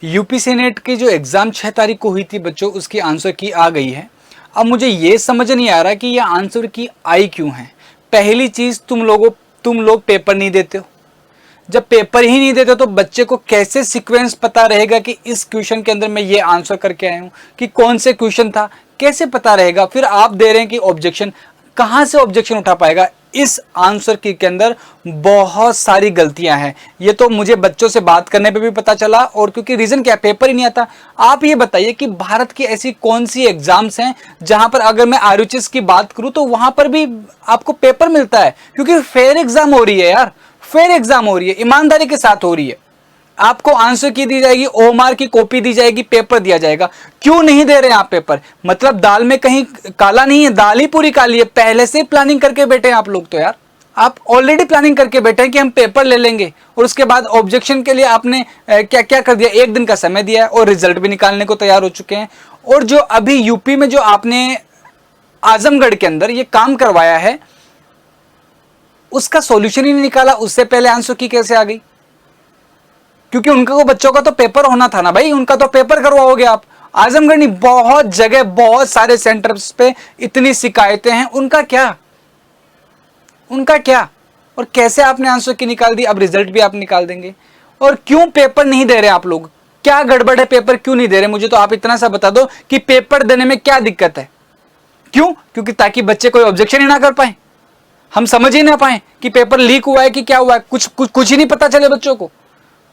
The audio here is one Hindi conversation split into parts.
यूपी सेनेट की जो एग्ज़ाम 6 तारीख को हुई थी बच्चों, उसकी आंसर की आ गई है। अब मुझे ये समझ नहीं आ रहा कि ये आंसर की आई क्यों है। पहली चीज़, तुम लोग पेपर नहीं देते हो। जब पेपर ही नहीं देते तो बच्चे को कैसे सीक्वेंस पता रहेगा कि इस क्वेश्चन के अंदर मैं ये आंसर करके आया हूँ, कि कौन से क्वेश्चन था, कैसे पता रहेगा। फिर आप दे रहे हैं कि ऑब्जेक्शन, कहाँ से ऑब्जेक्शन उठा पाएगा। इस आंसर की के अंदर बहुत सारी गलतियां हैं। ये तो मुझे बच्चों से बात करने पे भी पता चला, और क्योंकि रीजन क्या, पेपर ही नहीं आता। आप ये बताइए कि भारत की ऐसी कौन सी एग्जाम्स हैं जहां पर, अगर मैं आरयूएच की बात करूं तो वहां पर भी आपको पेपर मिलता है, क्योंकि फेयर एग्जाम हो रही है यार, फेयर एग्जाम हो रही है, ईमानदारी के साथ हो रही है। आपको आंसर की दी जाएगी, ओएमआर की कॉपी दी जाएगी, पेपर दिया जाएगा। क्यों नहीं दे रहे हैं आप पेपर? मतलब दाल में कहीं काला नहीं है, दाल ही पूरी काली है। पहले से प्लानिंग करके बैठे हैं आप लोग तो यार, आप ऑलरेडी प्लानिंग करके बैठे हैं कि हम पेपर ले लेंगे, और उसके बाद ऑब्जेक्शन के लिए आपने क्या क्या कर दिया, 1 दिन का समय दिया है और रिजल्ट भी निकालने को तैयार हो चुके हैं। और जो अभी यूपी में जो आपने आजमगढ़ के अंदर ये काम करवाया है, उसका सॉल्यूशन ही नहीं निकाला, उससे पहले आंसर की कैसे आ गई? क्योंकि उनका बच्चों का तो पेपर होना था ना भाई, उनका तो पेपर करवाओगे आप। आजमगढ़ नहीं, बहुत जगह, बहुत सारे सेंटर्स पे इतनी शिकायतें हैं, उनका क्या, उनका क्या? और कैसे आपने आंसर की निकाल दी, अब रिजल्ट भी आप निकाल देंगे। और क्यों पेपर नहीं दे रहे आप लोग? क्या गड़बड़ है, पेपर क्यों नहीं दे रहे? मुझे तो आप इतना सा बता दो कि पेपर देने में क्या दिक्कत है। क्यों? क्योंकि ताकि बच्चे कोई ऑब्जेक्शन ही ना कर पाए, हम समझ ही ना पाए कि पेपर लीक हुआ है कि क्या हुआ है, कुछ ही नहीं पता चले बच्चों को।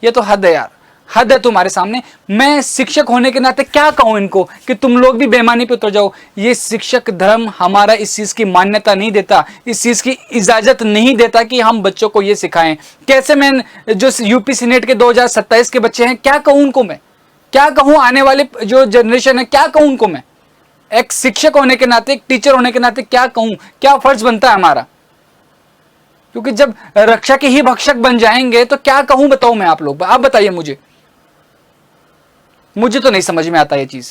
ये तो हद है यार, हद है तुम्हारे सामने। मैं शिक्षक होने के नाते क्या कहूं इनको कि तुम लोग भी बेईमानी पे उतर जाओ। ये शिक्षक धर्म हमारा इस चीज की मान्यता नहीं देता, इस चीज की इजाजत नहीं देता कि हम बच्चों को ये सिखाएं। कैसे मैं जो यूपी सीनेट के 2027 के बच्चे हैं, क्या कहूं उनको मैं, क्या कहूं आने वाले जो जनरेशन है, क्या कहूं उनको मैं? एक शिक्षक होने के नाते, एक टीचर होने के नाते क्या कहूं, क्या फर्ज बनता है हमारा? क्योंकि जब रक्षा के ही भक्षक बन जाएंगे तो क्या कहूं बताऊं मैं आप लोग, आप बताइए मुझे तो नहीं समझ में आता ये चीज।